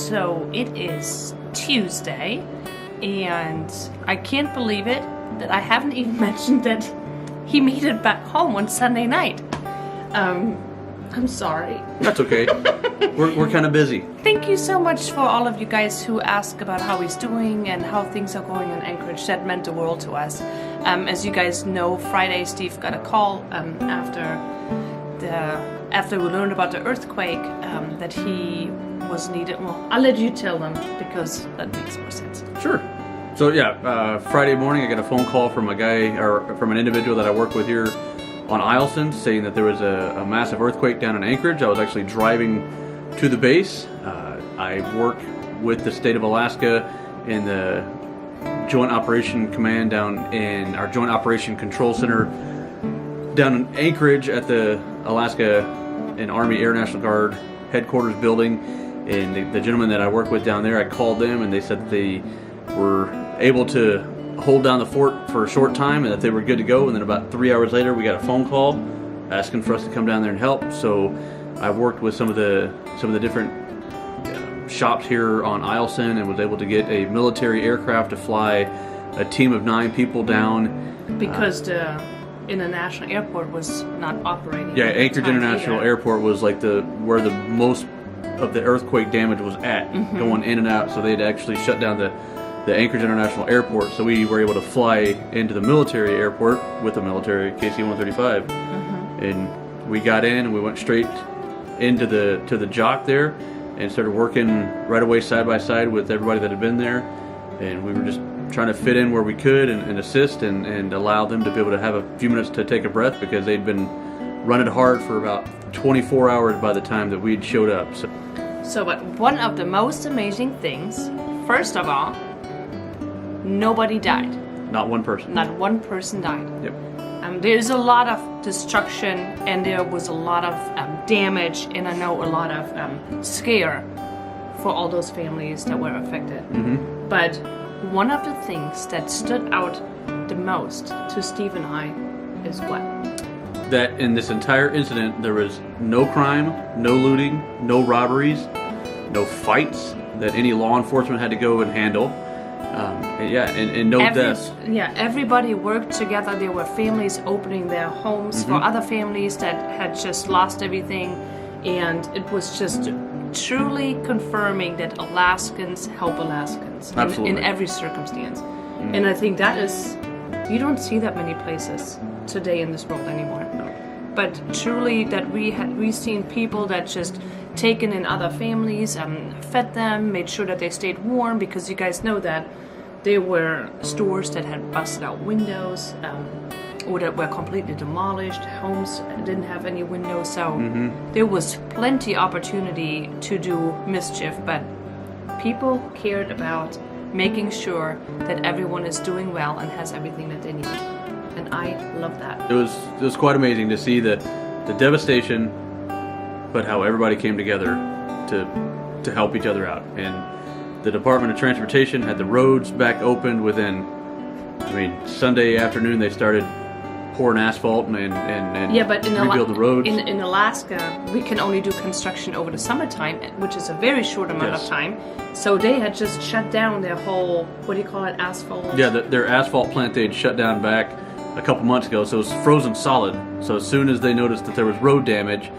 So it is Tuesday, and I can't believe it that I haven't even mentioned that he made it back home on Sunday night. I'm sorry. That's okay. We're kind of busy. Thank you so much for all of you guys who ask about how he's doing and how things are going in Anchorage. That meant the world to us. As you guys know, Friday Steve got a call after we learned about the earthquake that he was needed. Well, I'll let you tell them because that makes more sense. Sure. So yeah, Friday morning I got a phone call from a guy, or from an individual that I work with here on Eielson, saying that there was a massive earthquake down in Anchorage. I was actually driving to the base. I work with the state of Alaska in the Joint Operation Command down in our Joint Operation Control Center down in Anchorage at the Alaska and Army Air National Guard headquarters building. And the gentleman that I work with down there, I called them and they said that they were able to hold down the fort for a short time and that they were good to go. And then about 3 hours later we got a phone call asking for us to come down there and help. So I worked with some of the different shops here on Eielson and was able to get a military aircraft to fly a team of 9 people down. Because the international airport was not operating. Yeah, Anchorage International Airport was like where the most of the earthquake damage was at, going in and out. So they had actually shut down the Anchorage International Airport, so we were able to fly into the military airport with the military KC-135, and we got in and we went straight into the jock there and started working right away side by side with everybody that had been there, and we were just trying to fit in where we could and assist and allow them to be able to have a few minutes to take a breath because they'd been running hard for about 24 hours by the time that we'd showed up. But one of the most amazing things, first of all, nobody died. Not one person. Not one person died. Yep. There's a lot of destruction and there was a lot of damage and I know a lot of scare for all those families that were affected. But one of the things that stood out the most to Steve and I is what? That in this entire incident there was no crime, no looting, no robberies, no fights that any law enforcement had to go and handle. And no deaths. Yeah, everybody worked together. There were families opening their homes for other families that had just lost everything. And it was just truly confirming that Alaskans help Alaskans in every circumstance. And I think that is, you don't see that many places today in this world anymore. No. But truly that we've seen people that just taken in other families, fed them, made sure that they stayed warm, because you guys know that there were stores that had busted out windows or that were completely demolished. Homes didn't have any windows, so there was plenty opportunity to do mischief, but people cared about making sure that everyone is doing well and has everything that they need. And I love that. It was quite amazing to see the devastation, but how everybody came together to help each other out. And the Department of Transportation had the roads back opened within, Sunday afternoon they started pouring asphalt and rebuild the roads. In Alaska, we can only do construction over the summertime, which is a very short amount of time. So they had just shut down their whole, what do you call it, asphalt? Yeah, their asphalt plant they'd shut down back a couple months ago, so it was frozen solid. So as soon as they noticed that there was road damage,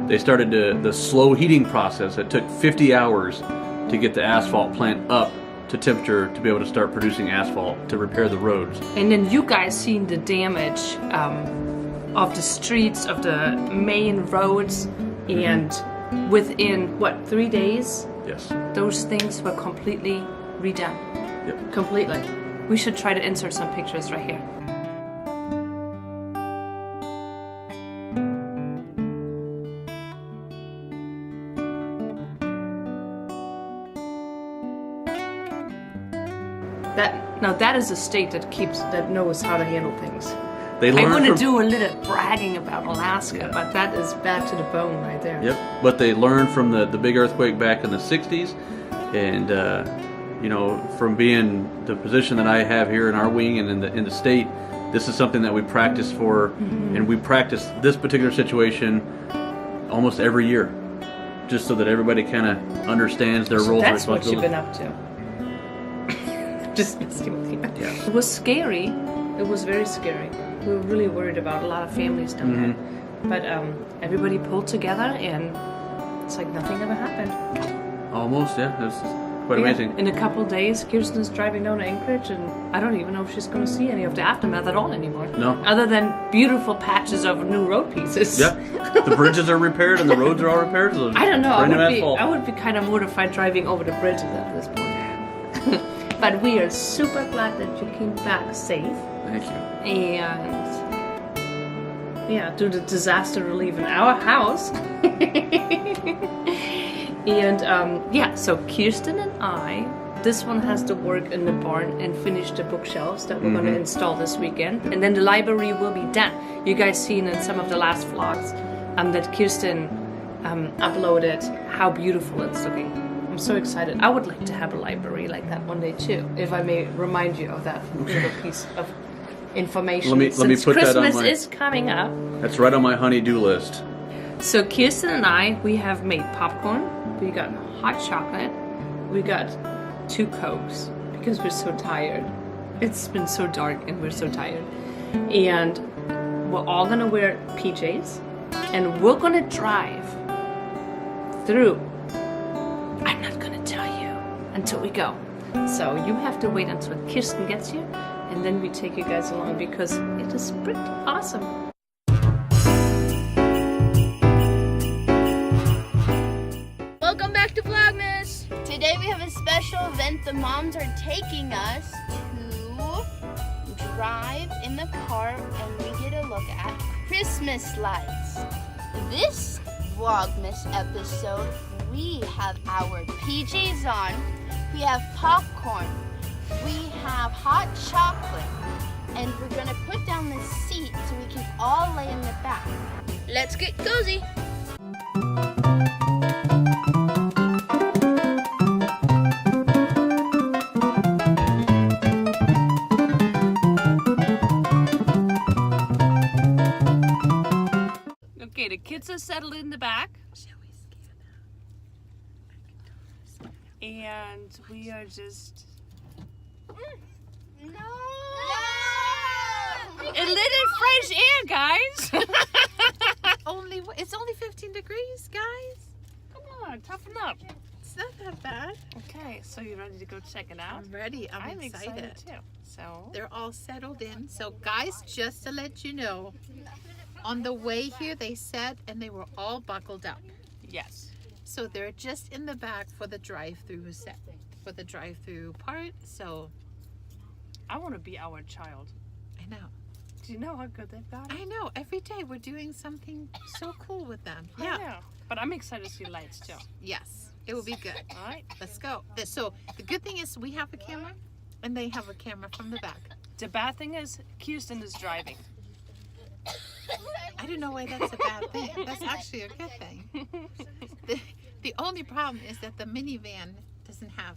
they started the slow heating process. It took 50 hours to get the asphalt plant up to temperature to be able to start producing asphalt to repair the roads. And then you guys seen the damage of the streets, of the main roads, and within, 3 days? Yes. Those things were completely redone. Yep. Completely. We should try to insert some pictures right here. That is a state that knows how to handle things. I want to do a little bragging about Alaska, but that is bad to the bone right there. Yep, but they learned from the big earthquake back in the 60s, and from being the position that I have here in our wing and in the state, this is something that we practice for, and we practice this particular situation almost every year. just so that everybody kind of understands their roles and That's what you've responsibilities. been up to. Just messing with you. Yeah. It was scary. It was very scary. We were really worried about a lot of families down there. But everybody pulled together, and it's like nothing ever happened. Almost, yeah. It's quite amazing. In a couple of days, Kirsten's driving down to Anchorage, and I don't even know if she's going to see any of the aftermath at all anymore. No. Other than beautiful patches of new road pieces. Yeah. The bridges are repaired and the roads are all repaired. So I don't know. asphalt. I would be kind of mortified driving over the bridges at this point. But we are super glad that you came back safe. Thank you. And yeah, do the disaster relief in our house. And yeah, so Kerstin and I, this one has to work in the barn and finish the bookshelves that we're going to install this weekend. And then the library will be done. You guys seen in some of the last vlogs that Kerstin uploaded how beautiful it's looking. I'm so excited. I would like to have a library like that one day too, if I may remind you of that little piece of information. Let me Since put that on Christmas my- is coming up. That's right on my honey-do list. So Kerstin and I, we have made popcorn. We got hot chocolate. We got 2 Cokes because we're so tired. It's been so dark and we're so tired. And we're all gonna wear PJs and we're gonna drive through. I'm not gonna tell you until we go. So you have to wait until Kerstin gets here and then we take you guys along because it is pretty awesome. Welcome back to VLOGMAS! Today we have a special event. The moms are taking us to drive in the car and we get a look at Christmas lights. This VLOGMAS episode, we have our PJs on, we have popcorn, we have hot chocolate, and we're gonna put down the seat so we can all lay in the back. Let's get cozy! Okay, the kids are settled in the back. And we are just No! a little fresh air, guys. It's only 15 degrees, guys. Come on, toughen up. It's not that bad. Okay, so you ready to go check it out? I'm ready. I'm excited. too. So They're all settled in. So, guys, just to let you know, on the way here, they said, and they were all buckled up. yes, So they're just in the back for the drive-through set, for the drive-through part. So I want to be our child. I know. Do you know how good they've got it? I know. Every day we're doing something so cool with them. I Yeah. know. But I'm excited to see lights too. Yes. It will be good. All right. Let's go. So the good thing is we have a camera, and they have a camera from the back. The bad thing is Kerstin is driving. I don't know why that's a bad thing. That's actually a good thing. The only problem is that the minivan doesn't have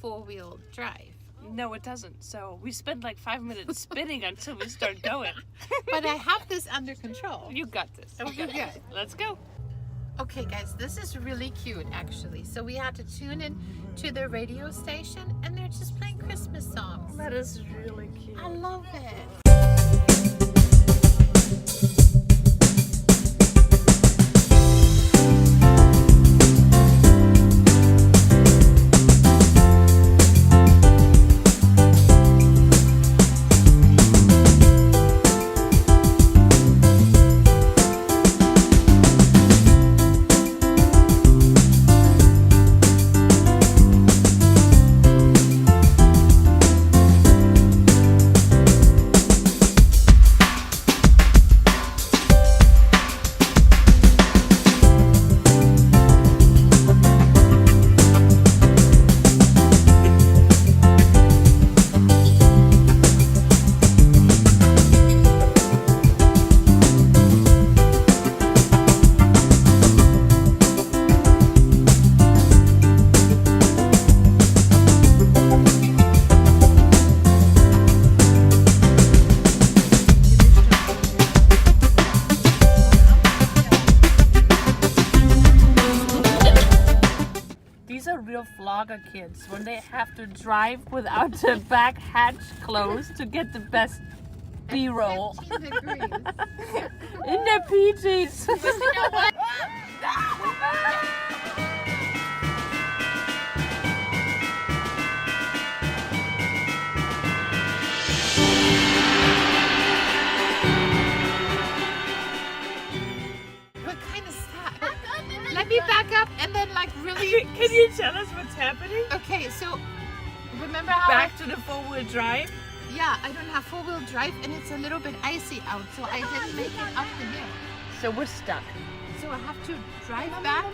four-wheel drive. No, it doesn't. So we spend like 5 minutes spinning until we start going. But I have this under control. You got this. You Okay, got good. this. Let's go. Okay, guys, this is really cute, actually. So we had to tune in to the radio station, and they're just playing Christmas songs. That is really cute. I love it. vlogger kids when they have to drive without the back hatch closed to get the best B-roll. 15 degrees. In their PJs. But you know what? What kind of stuff? Back up and then Let me back up and then like really. Can you tell us what's happening? Okay, so remember how Back to the four-wheel drive. yeah, I don't have four-wheel drive and it's a little bit icy out, so I didn't make it up the hill. So we're stuck. So I have to drive back.